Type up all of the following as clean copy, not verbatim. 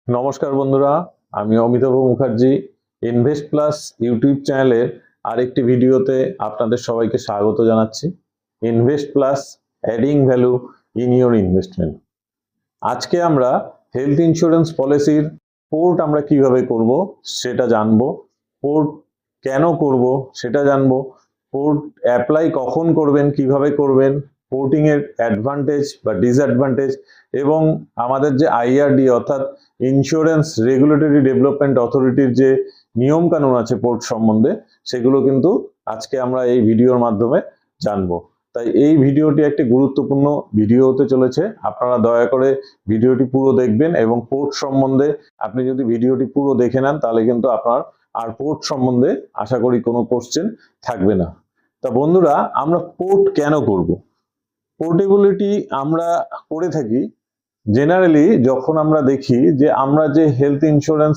নমস্কার বন্ধুরা, আমি Amitabh Mukherjee invest plus YouTube চ্যানেলের আরেকটি ভিডিওতে আপনাদের সবাইকে স্বাগত জানাচ্ছি। Invest plus adding value in your investment. আজকে আমরা হেলথ ইন্স্যুরেন্স পলিসির পোর্ট আমরা কিভাবে করব সেটা জানবো। পোর্ট কেন করব সেটা জানবো। পোর্ট অ্যাপ্লাই কখন করবেন, কিভাবে করবেন, পোর্টিং এর অ্যাডভান্টেজ বা ডিসঅ্যাডভান্টেজ এবং আমাদের যে আইআরডি অর্থাৎ ইন্স্যুরেন্স রেগুলেটরি ডেভেলপমেন্ট অথরিটির যে নিয়ম কানুন আছে পোর্ট সম্বন্ধে, সেগুলো কিন্তু আজকে আমরা এই ভিডিওর মাধ্যমে জানবো। তাই এই ভিডিওটি একটি গুরুত্বপূর্ণ ভিডিও হতে চলেছে। আপনারা দয়া করে ভিডিওটি পুরো দেখবেন এবং পোর্ট সম্বন্ধে আপনি যদি ভিডিওটি পুরো দেখে নেন তাহলে কিন্তু আপনার আর পোর্ট সম্বন্ধে আশা করি কোনো কোশ্চেন থাকবে না। তা বন্ধুরা, আমরা পোর্ট কেন করব? পোর্টেবিলিটি আমরা করে থাকি জেনারেলি যখন আমরা দেখি যে আমরা যে হেলথ ইন্স্যুরেন্স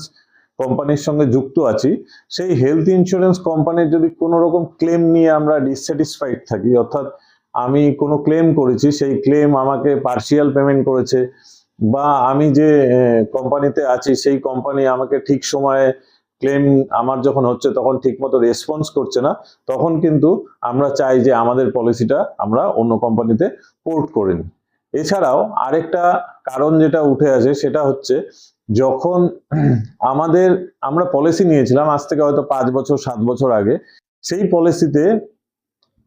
কোম্পানির সঙ্গে যুক্ত আছি, সেই হেলথ ইন্স্যুরেন্স কোম্পানির যদি কোনো রকম ক্লেম নিয়ে আমরা ডিসস্যাটিসফাইড থাকি, অর্থাৎ আমি কোনো ক্লেম করেছি, সেই ক্লেম আমাকে পার্শিয়াল পেমেন্ট করেছে, বা আমি যে কোম্পানিতে আছি সেই কোম্পানি আমাকে ঠিক সময়ে ক্লেম আমার যখন হচ্ছে তখন ঠিকমতো রেসপন্স করছে না, তখন কিন্তু আমরা চাই যে আমাদের পলিসিটা আমরা অন্য কোম্পানিতে পোর্ট করে নিই। এছাড়াও আরেকটা কারণ যেটা উঠে আসে সেটা হচ্ছে যখন আমরা পলিসি নিয়েছিলাম আজ থেকে হয়তো 5 বছর 7 বছর আগে, সেই পলিসিতে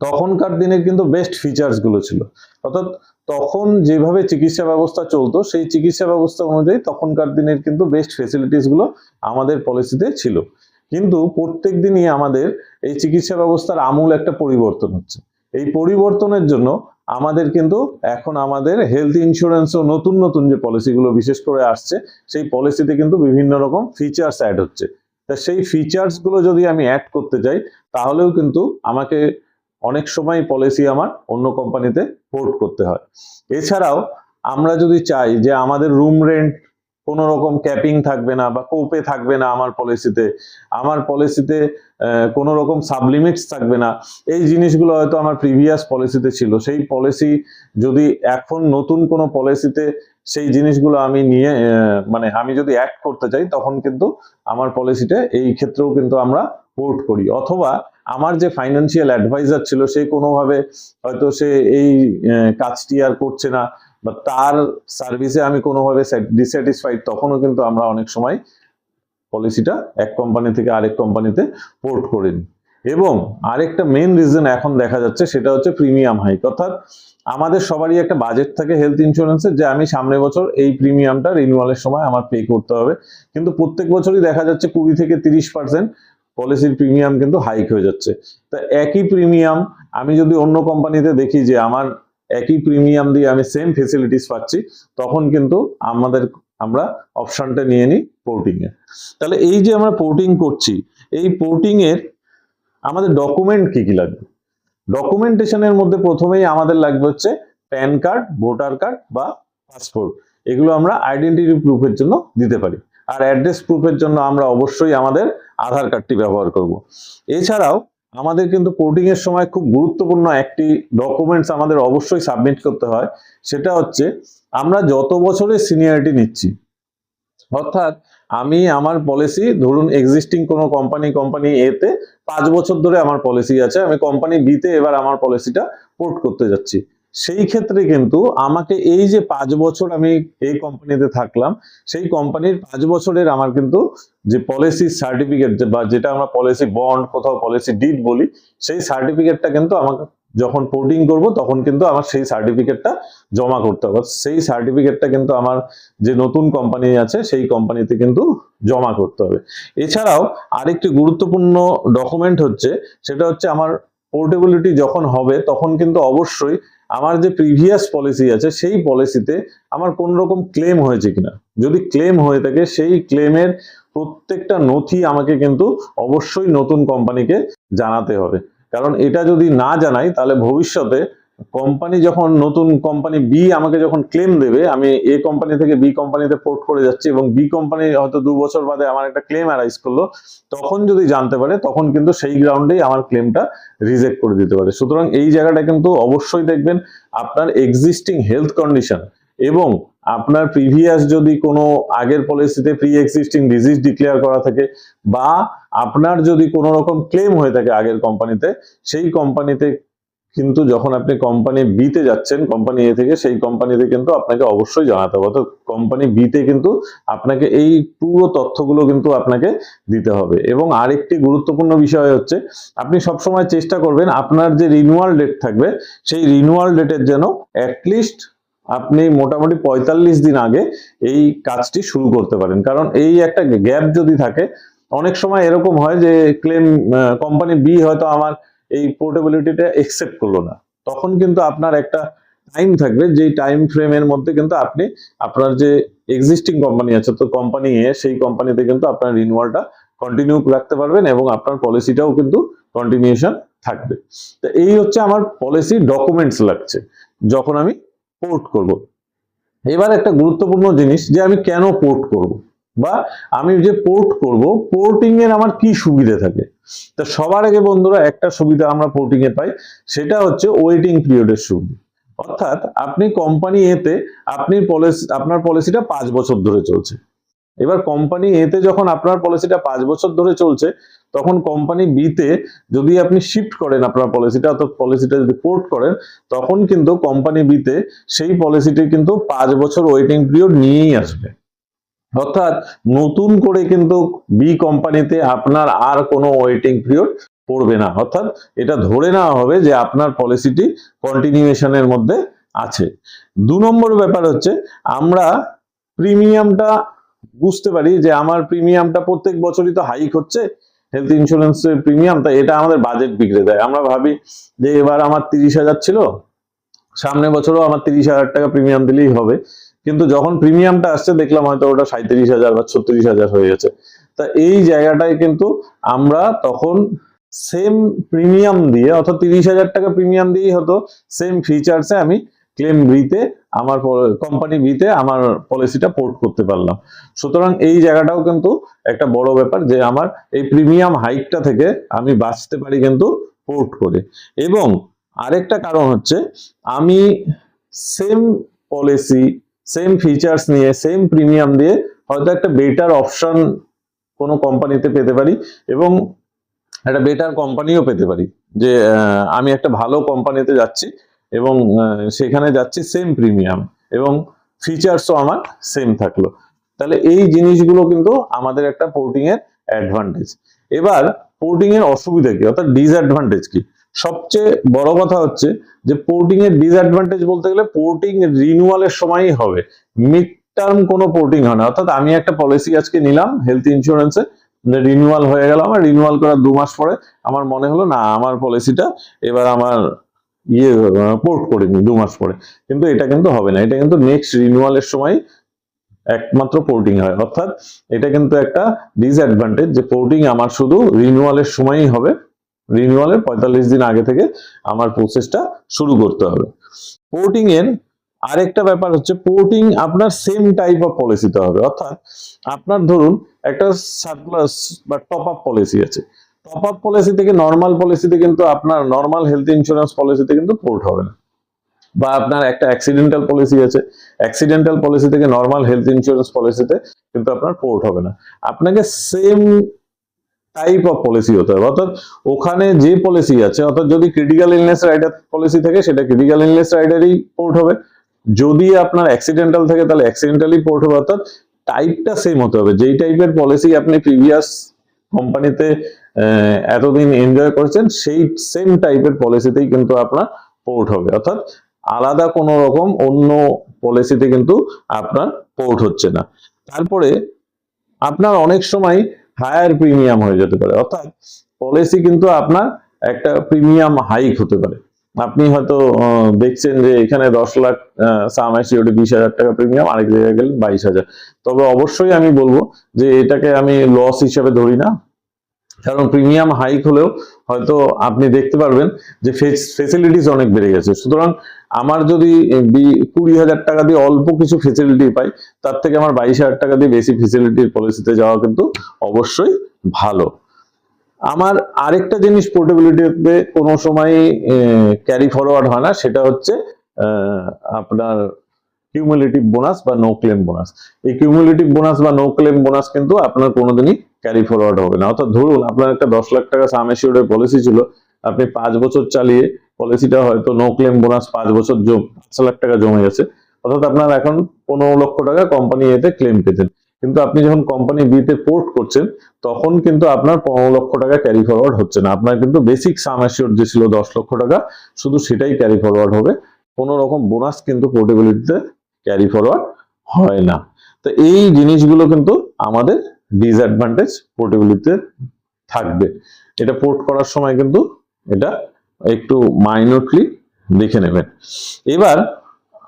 তখনকার দিনে কিন্তু বেস্ট ফিচার্স গুলো ছিল, অর্থাৎ তখন যেভাবে চিকিৎসা ব্যবস্থা চলতো সেই চিকিৎসা ব্যবস্থা অনুযায়ী তখনকার দিনের কিন্তু বেস্ট ফেসিলিটিস গুলো আমাদের পলিসিতে ছিল। কিন্তু প্রত্যেক দিনই আমাদের এই চিকিৎসা ব্যবস্থার আমূল একটা পরিবর্তন হচ্ছে। এই পরিবর্তনের জন্য আমাদের কিন্তু এখন আমাদের হেলথ ইন্স্যুরেন্সও নতুন নতুন যে পলিসিগুলো বিশেষ করে আসছে, সেই পলিসিতে কিন্তু বিভিন্ন রকম ফিচার্স অ্যাড হচ্ছে। তা সেই ফিচার্স গুলো যদি আমি অ্যাড করতে চাই তাহলেও কিন্তু আমাকে অনেক সময় পলিসি আমার অন্য কোম্পানিতে পোর্ট করতে হয়। এছাড়াও আমরা যদি চাই যে আমাদের রুম রেন্ট কোনো রকম ক্যাপিং থাকবে না বা কোপে থাকবে না, আমার পলিসিতে কোনো রকম সাবলিমিটস থাকবে না, এই জিনিসগুলো হয়তো আমার প্রিভিয়াস পলিসিতে ছিল, সেই পলিসি যদি এখন নতুন কোনো পলিসিতে সেই জিনিসগুলো আমি নিয়ে আমি যদি অ্যাড করতে চাই তখন কিন্তু আমার পলিসিটা এই ক্ষেত্রেও কিন্তু আমরা পোর্ট করি। অথবা আমার যে ফাইন্যান্সিয়াল অ্যাডভাইজার ছিল সে কোনোভাবে হয়তো সে এই কাজটি আর করছে না বা তার সার্ভিসে আমি কোনোভাবে ডিস্যাটিসফাইড, তখনও কিন্তু আমরা অনেক সময় পলিসিটা এক কোম্পানি থেকে আরেক কোম্পানিতে পোর্ট করে নিই। এবং আরেকটা মেইন রিজন এখন দেখা যাচ্ছে সেটা হচ্ছে প্রিমিয়াম হাইক, অর্থাৎ আমাদের সবারই একটা বাজেট থাকে হেলথ ইন্স্যুরেন্সের যে আমি সামনের বছর এই প্রিমিয়ামটা রিনিউয়ালের সময় আমার পে করতে হবে, কিন্তু প্রত্যেক বছরই দেখা যাচ্ছে 20 থেকে 30% পলিসির প্রিমিয়াম কিন্তু হাইক হয়ে যাচ্ছে। তা একই প্রিমিয়াম আমি যদি অন্য কোম্পানিতে দেখি যে আমার একই প্রিমিয়াম দিয়ে আমি সেম ফেসিলিটিস পাচ্ছি, তখন কিন্তু আমরা অপশনটা নিয়ে নিই পোর্টিং এর। তাহলে এই যে আমরা পোর্টিং করছি, এই পোর্টিং এর আমাদের ডকুমেন্ট কি কি লাগবে? ডকুমেন্টেশনের মধ্যে প্রথমেই আমাদের লাগবে হচ্ছে প্যান কার্ড, ভোটার কার্ড বা পাসপোর্ট। এগুলো আমরা আইডেন্টিটি প্রুফের জন্য দিতে পারি। আর অ্যাড্রেস প্রুফের জন্য আমরা অবশ্যই আমাদের আধার কার্ডটি ব্যবহার করব। এছাড়াও আমাদের কিন্তু পোর্টিং এর সময় খুব গুরুত্বপূর্ণ একটি ডকুমেন্টস আমাদের অবশ্যই সাবমিট করতে হয়, সেটা হচ্ছে আমরা যত বছরের সিনিয়রিটি নিচ্ছি, অর্থাৎ আমি আমার পলিসি ধরুন এক্সিস্টিং কোনো কোম্পানি এতে 5 বছর ধরে আমার পলিসি আছে, আমি কোম্পানি বিতে এবার আমার পলিসিটা পোর্ট করতে যাচ্ছি, সেই ক্ষেত্রে কিন্তু আমাকে এই যে 5 বছর আমি এই কোম্পানিতে থাকলাম, সেই কোম্পানির 5 বছরের আমার কিন্তু যে পলিসি সার্টিফিকেট বা যেটা আমরা পলিসি বন্ড, কোথাও পলিসি ডিড বলি, সেই সার্টিফিকেটটা কিন্তু আমাকে যখন পোর্টিং করব তখন কিন্তু আমার সেই সার্টিফিকেটটা জমা করতে হবে। সেই সার্টিফিকেটটা কিন্তু আমার যে নতুন কোম্পানি আছে সেই কোম্পানিতে কিন্তু জমা করতে হবে। এছাড়াও আরেকটি গুরুত্বপূর্ণ ডকুমেন্ট হচ্ছে সেটা হচ্ছে আমার পোর্টেবিলিটি যখন হবে তখন কিন্তু অবশ্যই আমার যে প্রিভিয়াস পলিসি আছে সেই পলিসিতে আমার কোন রকম ক্লেম হয়েছে কিনা, যদি ক্লেম হয়ে থাকে সেই ক্লেমের প্রত্যেকটা নথি আমাকে কিন্তু অবশ্যই নতুন কোম্পানিকে জানাতে হবে। কারণ এটা যদি না জানাই তাহলে ভবিষ্যতে কোম্পানি যখন নতুন কোম্পানি বি আমাকে যখন ক্লেম দেবে, আমি এ কোম্পানি থেকে বি কোম্পানিতে পোর্ট করে যাচ্ছি এবং বি কোম্পানি হয়তো 2 বছর বাদে আমার একটা ক্লেম অ্যারাইজ করলো, তখন যদি জানতে পারে তখন কিন্তু সেই গ্রাউন্ডেই আমার ক্লেমটা রিজেক্ট করে দিতে পারে। সুতরাং এই জায়গাটা কিন্তু অবশ্যই দেখবেন আপনার এক্সিস্টিং হেলথ কন্ডিশন এবং আপনার প্রিভিয়াস যদি কোনো আগের পলিসিতে প্রি এক্সিস্টিং ডিজিজ ডিক্লেয়ার করা থাকে, বা আপনার যদি কোনো রকম ক্লেম হয়ে থাকে আগের কোম্পানিতে, সেই কোম্পানিতে কিন্তু যখন আপনি কোম্পানি বিতে যাচ্ছেন কোম্পানি এ থেকে, সেই কোম্পানিতে কিন্তু আপনাকে অবশ্যই জানাতে হবে। অর্থাৎ কোম্পানি বিতে কিন্তু আপনাকে এই পুরো তথ্যগুলো কিন্তু আপনাকে দিতে হবে। এবং আরেকটি গুরুত্বপূর্ণ বিষয় হচ্ছে, আপনি সবসময় চেষ্টা করবেন আপনার যে রিনিউয়াল ডেট থাকবে, সেই রিনিউয়াল ডেটের যেন অ্যাটলিস্ট আপনি মোটামুটি 45 দিন আগে এই কাজটি শুরু করতে পারেন। কারণ এই একটা গ্যাপ যদি থাকে, অনেক সময় এরকম হয় যে ক্লেম কোম্পানি বি হয়তো আমার এই পোর্টেবিলিটিটা একসেপ্ট করলো না, তখন কিন্তু আপনার একটা টাইম থাকবে, যেই টাইম ফ্রেমের মধ্যে কিন্তু আপনি আপনার যে এক্সিস্টিং কোম্পানি আছে, তো কোম্পানি এ, সেই কোম্পানিতে কিন্তু আপনার রিনিউয়ালটা কন্টিনিউ রাখতে পারবেন এবং আপনার পলিসিটাও কিন্তু কন্টিনিউশন থাকবে। তো এই হচ্ছে আমার পলিসি ডকুমেন্টস লাগছে যখন আমি পোর্ট করব। এবার একটা গুরুত্বপূর্ণ জিনিস, যে আমি কেন পোর্ট করব, বা আমি যে পোর্ট করব, পোর্টিং এর আমার কি সুবিধা থাকে। তো সবার আগে বন্ধুরা, একটা সুবিধা আমরা পোর্টিং এ পাই, সেটা হচ্ছে ওয়েটিং পিরিয়ডের সুবিধা। অর্থাৎ আপনি কোম্পানি এতে আপনার পলিসিটা 5 বছর ধরে চলছে। এবার কোম্পানি এতে যখন আপনার পলিসিটা 5 বছর ধরে চলছে, তখন কোম্পানি বিতে যদি আপনি শিফট করেন আপনার পলিসিটা, অর্থাৎ পলিসিটা যদি পোর্ট করেন, তখন কিন্তু কোম্পানি বিতে সেই পলিসিটি কিন্তু 5 বছর ওয়েটিং পিরিয়ড নিয়েই আসবে। অর্থাৎ নতুন করে কিন্তু বি কোম্পানিতে আপনার আর কোনো ওয়েটিং পিরিয়ড পড়বে না। অর্থাৎ এটা ধরে নেওয়া হবে যে আপনার পলিসিটি কন্টিনিউশনের মধ্যে আছে। 2 নম্বর ব্যাপার হচ্ছে, আমরা প্রিমিয়ামটা বুঝতে পারি যে আমার প্রিমিয়ামটা প্রত্যেক বছরই তো হাইক হচ্ছে হেলথ ইন্স্যুরেন্সের প্রিমিয়াম, তাই এটা আমাদের বাজেট বিগড়ে দেয়। আমরা ভাবি যে এবার আমার 30,000 ছিল, সামনে বছরও আমার 30,000 টাকা প্রিমিয়াম দিলেই হবে, কিন্তু যখন প্রিমিয়ামটা আসছে দেখলাম হয়তো ওটা 37,000 বা 36,000 হয়ে গেছে। তা এই জায়গাটায় কিন্তু আমরা তখন সেম প্রিমিয়াম দিয়ে, অর্থাৎ 30,000 টাকা প্রিমিয়াম দিয়েই হতো সেম ফিচার্সে আমি ক্লেম বিতে, আমার কোম্পানি বিতে আমার পলিসিটা পোর্ট করতে পারলাম। সুতরাং এই জায়গাটাও কিন্তু একটা বড় ব্যাপার, যে আমার এই প্রিমিয়াম হাইকটা থেকে আমি বাঁচতে পারি কিন্তু পোর্ট করে। এবং আরেকটা কারণ হচ্ছে, আমি সেম পলিসি, সেম ফিচার্স নিয়ে, সেম প্রিমিয়াম দিয়ে হয়তো একটা বেটার অপশন কোনো কোম্পানিতে পেতে পারি, এবং একটা বেটার কোম্পানিও পেতে পারি। যে আমি একটা ভালো কোম্পানিতে যাচ্ছি এবং সেখানে যাচ্ছি সেম প্রিমিয়াম এবং ফিচার্সও আমার সেম থাকলো। তাহলে এই জিনিসগুলো কিন্তু আমাদের একটা পোর্টিং এর অ্যাডভান্টেজ। এবার পোর্টিং এর অসুবিধা কি, অর্থাৎ ডিসঅ্যাডভান্টেজ কি? সবচেয়ে বড় কথা হচ্ছে যে পোর্টিং এর ডিসঅ্যাডভান্টেজ বলতে গেলে, পোর্টিং রিনিউয়ালের সময়ই হবে, মিড টার্ম কোনো পোর্টিং হয় না। অর্থাৎ আমি একটা পলিসি আজকে নিলাম হেলথ ইন্স্যুরেন্সে, রিনিউয়াল হয়ে গেল, আমার রিনিউয়াল করার 2 মাস পরে আমার মনে হলো না আমার পলিসিটা এবার আমার পোর্ট করে নি 2 মাস পরে, কিন্তু এটা কিন্তু হবে না। এটা কিন্তু নেক্সট রিনিউয়ালের সময় একমাত্র পোর্টিং হয়। অর্থাৎ এটা কিন্তু একটা ডিসঅ্যাডভান্টেজ, যে পোর্টিং আমার শুধু রিনিউয়ালের সময়ই হবে, রিনিউয়ালের 45 দিন আগে থেকে আমার প্রসেসটা শুরু করতে হবে। পোর্টিং এর আরেকটা ব্যাপার হচ্ছে, পোর্টিং আপনার সেম টাইপ অফ পলিসিতে হবে। অর্থাৎ আপনার ধরুন একটা সারপ্লাস বা টপ আপ পলিসি আছে, টপ আপ পলিসি থেকে নর্মাল পলিসিতে কিন্তু আপনার নর্মাল হেলথ ইন্স্যুরেন্স পলিসিতে কিন্তু পোর্ট হবে না। বা আপনার একটা অ্যাক্সিডেন্টাল পলিসি আছে, অ্যাক্সিডেন্টাল পলিসি থেকে নর্মাল হেলথ ইন্স্যুরেন্স পলিসিতে কিন্তু আপনার পোর্ট হবে না। আপনাকে সেম টাইপ অফ পলিসি হতে হবে। অর্থাৎ ওখানে যে পলিসি আছে, অর্থাৎ যদি ক্রিটিক্যাল ইলনেস রাইডার পলিসি থাকে, সেটা ক্রিটিক্যাল ইলনেস রাইডারই পোর্ট হবে। যদি আপনার অ্যাক্সিডেন্টাল থাকে, তাহলে অ্যাক্সিডেন্টালি পোর্ট হবে। অর্থাৎ টাইপটা সেম হতে হবে। যেই টাইপের পলিসি আপনি প্রিভিয়াস কোম্পানিতে এতদিন এনজয় করেছেন, সেই সেম টাইপের পলিসিতেই কিন্তু আপনার পোর্ট হবে। অর্থাৎ আলাদা কোনো রকম অন্য পলিসিতে কিন্তু আপনার পোর্ট হচ্ছে না। তারপরে আপনার অনেক সময় হায়ার প্রিমিয়াম হয়ে যেতে পারে। অর্থাৎ পলিসি কিন্তু আপনার একটা প্রিমিয়াম হাইক হতে পারে। আপনি হয়তো দেখছেন যে এখানে 10 লাখ সাম অ্যাসিওরড 20,000 টাকা প্রিমিয়াম, আরেক জায়গায় গেলেন 22,000। তবে অবশ্যই আমি বলবো যে এটাকে আমি লস হিসেবে ধরি না, কারণ প্রিমিয়াম হাইক হলেও হয়তো আপনি দেখতে পারবেন যে ফেসিলিটিস অনেক বেড়ে গেছে। সুতরাং আমার যদি 20,000 টাকা দিয়ে অল্প কিছু ফেসিলিটি পাই, তার থেকে আমার 22,000 টাকা দিয়ে বেশি ফেসিলিটির পলিসিতে যাওয়া কিন্তু অবশ্যই ভালো। আমার আরেকটা জিনিস পোর্টেবিলিটিতে কোনো সময় ক্যারি ফরওয়ার্ড হয় না, সেটা হচ্ছে আপনার কিউমুলেটিভ বোনাস বা নো ক্লেম বোনাস। এই কিউমুলেটিভ বোনাস বা নো ক্লেম বোনাস কিন্তু আপনার কোনোদিনই ক্যারি ফরওয়ার্ড হবে না। অর্থাৎ ধরুন আপনার একটা 10 লাখ টাকা সাম অ্যাসিওর্ডের পলিসি ছিল, আপনি 5 বছর চালিয়ে পলিসিটা হয়তো নো ক্লেম বোনাস 5 বছর 5 লাখ টাকা জমে গেছে, অর্থাৎ আপনার এখন 15 লক্ষ টাকা কোম্পানি এতে ক্লেম পেতেন। কিন্তু আপনি যখন কোম্পানি বিতে পোর্ট করছেন তখন কিন্তু আপনার 15 লক্ষ টাকা ক্যারি ফরওয়ার্ড হচ্ছে না, আপনার কিন্তু বেসিক সাম অ্যাসিওর্ড যে ছিল 10 লক্ষ টাকা শুধু সেটাই ক্যারি ফরওয়ার্ড হবে, কোনো রকম বোনাস কিন্তু পোর্টেবিলিটিতে ক্যারি ফরওয়ার্ড হয় না। তো এই জিনিসগুলো কিন্তু আমাদের ডিসঅ্যাডভান্টেজ পোর্টেবিলিটিতে থাকবে। এটা পোর্ট করার সময় কিন্তু এটা একটু মাইনরলি দেখে নেবেন। এবার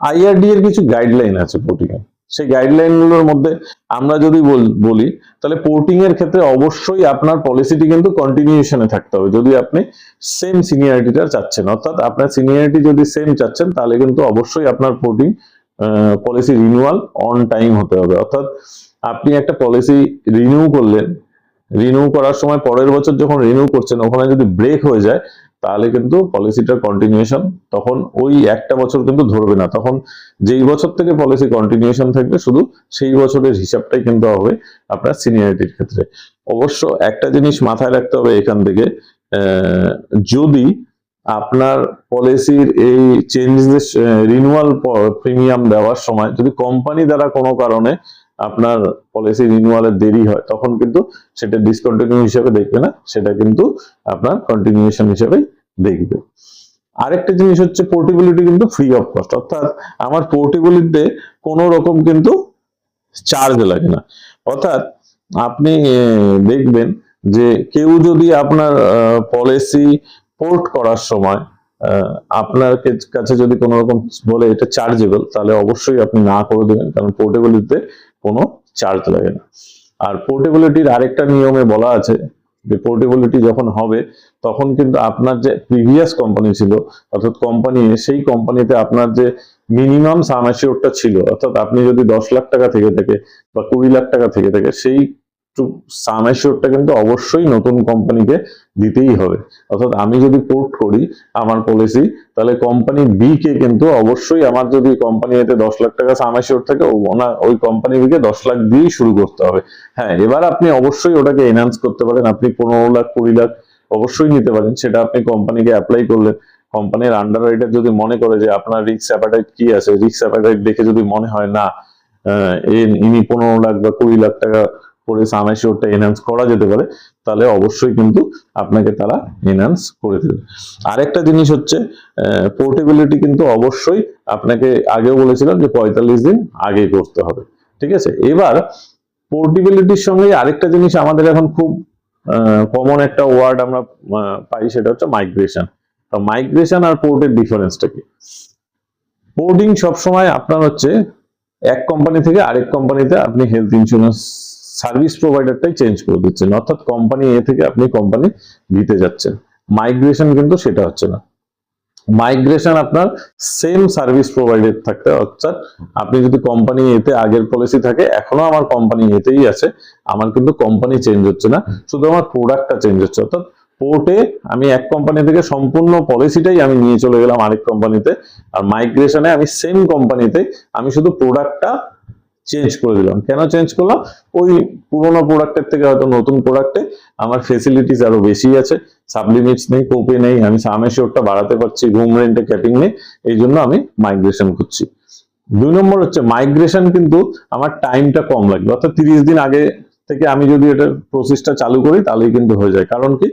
আইআরডি এর কিছু গাইডলাইন আছে পোর্টিং এর, সেই গাইডলাইনগুলোর মধ্যে আমরা যদি বলি তাহলে পোর্টিং এর ক্ষেত্রে অবশ্যই আপনার পলিসিটি কিন্তু কন্টিনিউশনে থাকতে হবে যদি আপনি সেম সিনিয়রিটিটা চাচ্ছেন, অর্থাৎ আপনার সিনিয়রিটি যদি সেম চাচ্ছেন তাহলে কিন্তু অবশ্যই আপনার porting policy renewal on time হতে হবে। অর্থাৎ আপনি একটা পলিসি রিনিউ করলেন, রিনিউ করার সময় পরের বছর যখন রিনিউ করছেন ওখানে যদি ব্রেক হয়ে যায় তাহলে কিন্তু পলিসিটার কন্টিনিউশন তখন ওই একটা বছর কিন্তু ধরবে না, তখন যেই বছর থেকে পলিসি কন্টিনিউশন থাকবে শুধু সেই বছরের হিসাবটাই কিন্তু হবে আপনার সিনিয়রিটির ক্ষেত্রে। অবশ্য একটা জিনিস মাথায় রাখতে হবে এখান থেকে, যদি আপনার পলিসির এই চেঞ্জেস রিনিউয়াল প্রিমিয়াম দেওয়ার সময় যদি কোম্পানি দ্বারা কোনো কারণে আপনার পলিসি রিনিউয়ালের দেরি হয় তখন কিন্তু সেটা ডিসকন্টিনিউ হিসেবে দেখবে না, সেটা কিন্তু আপনার কন্টিনিউশন হিসেবে দেখবে। আরেকটা জিনিস হচ্ছে পোর্টেবিলিটি কিন্তু ফ্রি অফ কস্ট, অর্থাৎ আমার পোর্টেবিলিটিতে কোনো রকম কিন্তু চার্জ লাগে না। অর্থাৎ আপনি দেখবেন যে কেউ যদি আপনার পলিসি পোর্ট করার সময় আপনার কাছে যদি কোনো রকম বলে এটা চার্জেবল তাহলে অবশ্যই আপনি না করে দেবেন, কারণ পোর্টেবিলিটিতে কোনো চার্জ লাগে না। আর পোর্টেবিলিটির আরেকটা নিয়মে বলা আছে যে পোর্টেবিলিটি যখন হবে তখন কিন্তু আপনার যে প্রিভিয়াস কোম্পানি ছিল অর্থাৎ কোম্পানি সেই কোম্পানিতে আপনার যে মিনিমাম সাম অ্যাসিওরটা ছিল, অর্থাৎ আপনি যদি 10 লাখ টাকা থেকে থাকে বা 20 লাখ টাকা থেকে থাকে সেই সাম অ্যাসিওরটা কিন্তু অবশ্যই নতুন কোম্পানিকে দিতেই হবে। অর্থাৎ আমি যদি পোর্ট করি আমার পলিসি তাহলে কোম্পানি বি কে কিন্তু অবশ্যই আমার যদি কোম্পানি এতে 10 লাখ টাকা সাম অ্যাসিওর থাকে ওই কোম্পানি বি কে 10 লাখ দিয়েই শুরু করতে হবে। হ্যাঁ, এবার আপনি অবশ্যই ওটাকে এনহান্স করতে পারেন, আপনি 15 লাখ 20 লাখ অবশ্যই নিতে পারেন, সেটা আপনি কোম্পানিকে অ্যাপ্লাই করলেন। কোম্পানির আন্ডার রাইটার যদি মনে করে যে আপনার রিস্ক অ্যাপাটাইট কি আছে, রিস্ক অ্যাপাটাইট দেখে যদি মনে হয় না ইনি 15 লাখ বা 20 লাখ টাকা করে সাম অ্যাসিওরটা এনহান্স করা যেতে পারে তাহলে অবশ্যই কিন্তু আপনাকে তারা এনহান্স করে দেবে। আরেকটা জিনিস হচ্ছে পোর্টেবিলিটি কিন্তু অবশ্যই আপনাকে আগেও বলেছিলাম যে 45 দিন আগে করতে হবে, ঠিক আছে। এবার পোর্টেবিলিটির সঙ্গে আরেকটা জিনিস আমাদের এখন খুব কমন একটা ওয়ার্ড আমরা পাই, সেটা হচ্ছে মাইগ্রেশন। মাইগ্রেশন আর পোর্টের ডিফারেন্সটা কি? পোর্টিং সবসময় আপনার হচ্ছে এক কোম্পানি থেকে আরেক কোম্পানিতে আপনি হেলথ ইন্স্যুরেন্স সার্ভিস প্রোভাইডারটাই চেঞ্জ করে দিচ্ছেন, অর্থাৎ কোম্পানি এ থেকে আপনি কোম্পানি বিতে যাচ্ছেন। মাইগ্রেশন কিন্তু সেটা হচ্ছে না, মাইগ্রেশন আপনার সেম সার্ভিস প্রোভাইডার থাকতে, অর্থাৎ আপনি যদি কোম্পানি এতে আগের পলিসি থাকে এখনো আমার কোম্পানি এতেই আছে, আমার কিন্তু কোম্পানি চেঞ্জ হচ্ছে না, শুধু আমার প্রোডাক্টটা চেঞ্জ হচ্ছে। অর্থাৎ পোর্টে আমি এক কোম্পানি থেকে সম্পূর্ণ পলিসিটাই আমি নিয়ে চলে গেলাম আরেক কোম্পানিতে, আর মাইগ্রেশনে আমি সেম কোম্পানিতে আমি শুধু প্রোডাক্টটা চেঞ্জ করে দিলাম। কেন চেঞ্জ করলাম? ওই পুরোনো প্রোডাক্টের থেকে হয়তো নতুন প্রোডাক্টে আমার ফেসিলিটিস আরো বেশি আছে, সাবলিমিটস নেই, কোপে নেই, আমি সাম অ্যাসিওরটা বাড়াতে পারছি, রুম রেন্টে ক্যাপিং নেই, এই জন্য আমি মাইগ্রেশন করছি। 2 নম্বর হচ্ছে মাইগ্রেশন কিন্তু আমার টাইমটা কম লাগবে, অর্থাৎ 30 দিন আগে থেকে আমি যদি এটার প্রসেসটা চালু করি তাহলেই কিন্তু হয়ে যায়। কারণ কি,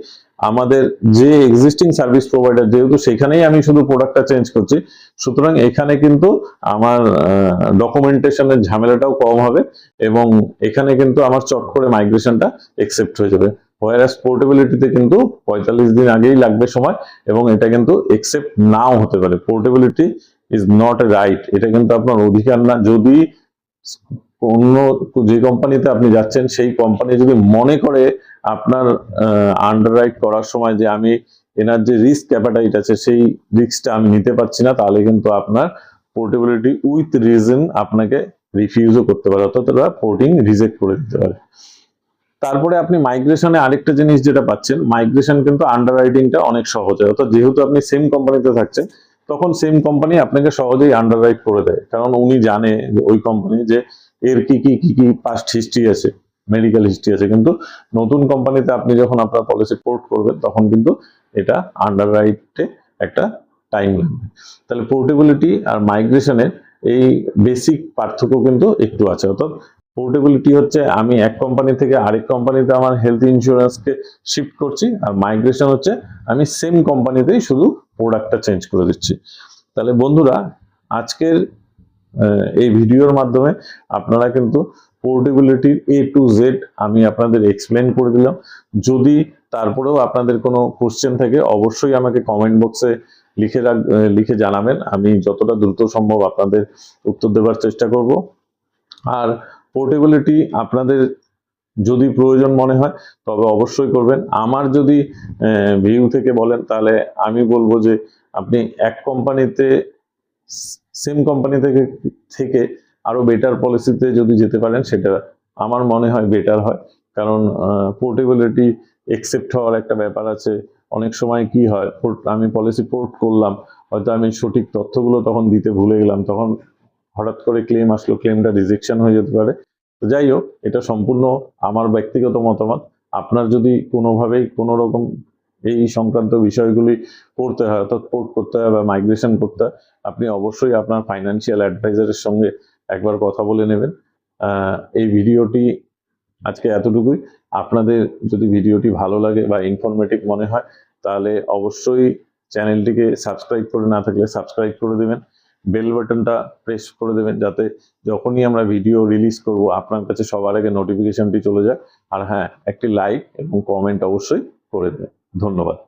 আমাদের যে এক্সিস্টিং সার্ভিস প্রোভাইডার যেহেতু সেখানেই আমি শুধু প্রোডাক্টটা চেঞ্জ করছি, সুতরাং এখানে কিন্তু আমার ডকুমেন্টেশনের ঝামেলাটাও কম হবে এবং এখানে কিন্তু আমার চট করে মাইগ্রেশনটা একসেপ্ট হয়ে যাবে। হোয়ারাস পোর্টেবিলিটিতে কিন্তু 45 দিন আগেই লাগবে সময় এবং এটা কিন্তু একসেপ্ট নাও হতে পারে। Portability is not a right, এটা কিন্তু আপনার অধিকার না। যদি অন্য যে কোম্পানিতে আপনি যাচ্ছেন সেই কোম্পানি যদি মনে করে আপনার আন্ডাররাইট করার সময় যে আমি এনার যে রিস্ক অ্যাপাটাইট আছে সেই রিস্কটা আমি নিতে পারছি না, তাহলে কিন্তু আপনার পোর্টেবিলিটি উইথ রিজন আপনাকে রিফিউজও করতে পারে, অর্থাৎ ওরা পোর্টিং রিজেক্ট করে দিতে পারে। তারপরে আপনি মাইগ্রেশনে আরেকটা জিনিস যেটা পাচ্ছেন, মাইগ্রেশন কিন্তু আন্ডাররাইটিংটা অনেক সহজ হয়, অর্থাৎ যেহেতু আপনি সেম কোম্পানিতে থাকছেন তখন সেম কোম্পানি আপনাকে সহজেই আন্ডাররাইট করে দেয়, কারণ উনি জানে যে ওই কোম্পানি যে এর কি কি কি কি পাস্ট হিস্ট্রি আছে, মেডিকেল হিস্ট্রি আছে। কিন্তু নতুন কোম্পানিতে আপনি যখন আপনার পলিসি পোর্ট করবেন তখন কিন্তু এটা আন্ডাররাইটে একটা টাইম লাগবে। তাহলে পোর্টেবিলিটি আর মাইগ্রেশনের এই বেসিক পার্থক্য কিন্তু একটু আছে। অর্থাৎ পোর্টেবিলিটি হচ্ছে আমি এক কোম্পানি থেকে আরেক কোম্পানিতে আমার হেলথ ইন্স্যুরেন্সকে শিফট করছি, আর মাইগ্রেশন হচ্ছে আমি সেম কোম্পানিতেই শুধু প্রোডাক্টটা চেঞ্জ করে দিচ্ছি। তাহলে বন্ধুরা, আজকের এই ভিডিওর মাধ্যমে আপনারা কিন্তু পোর্টেবিলিটির A to Z আমি আপনাদের এক্সপ্লেন করে দিলাম। যদি তারপরেও আপনাদের কোনো কোশ্চেন থাকে অবশ্যই আমাকে কমেন্ট বক্সে লিখে জানাবেন, আমি যতটা দ্রুত সম্ভব আপনাদের উত্তর দেওয়ার চেষ্টা করব। আর পোর্টেবিলিটি আপনাদের যদি প্রয়োজন মনে হয় তবে অবশ্যই করবেন। আমার যদি ভিউ থেকে বলেন তাহলে আমি বলবো যে আপনি এক কোম্পানিতে সেম কোম্পানি থেকে আরো বেটার পলিসিতে যদি যেতে পারেন সেটা আমার মনে হয় বেটার হয়। কারণ পোর্টেবিলিটি একসেপ্ট হওয়ার একটা ব্যাপার আছে। অনেক সময় কি হয়, আমি পলিসি পোর্ট করলাম, হয়তো আমি সঠিক তথ্যগুলো তখন দিতে ভুলে গেলাম, তখন হঠাৎ করে ক্লেম আসলো, ক্লেমটা রিজেকশন হয়ে যেতে পারে। তো যাই হোক, এটা সম্পূর্ণ আমার ব্যক্তিগত মতামত। আপনার যদি কোনোভাবেই কোনো রকম এই সংক্রান্ত বিষয়গুলি করতে হয়, অর্থাৎ পোর্ট করতে হয় বা মাইগ্রেশন করতে হয়, আপনি অবশ্যই আপনার ফাইন্যান্সিয়াল অ্যাডভাইজারের সঙ্গে একবার কথা বলে নেবেন। এই ভিডিওটি আজকে এতটুকুই। আপনাদের যদি ভিডিওটি ভালো লাগে বা ইনফরমেটিভ মনে হয় তাহলে অবশ্যই চ্যানেলটিকে সাবস্ক্রাইব করে না থাকলে সাবস্ক্রাইব করে দেবেন, বেল বাটনটা প্রেস করে দেবেন যাতে যখনই আমরা ভিডিও রিলিজ করব আপনার কাছে সবার আগে নোটিফিকেশনটি চলে যায়। আর হ্যাঁ, একটি লাইক এবং কমেন্ট অবশ্যই করে দেবেন। ধন্যবাদ।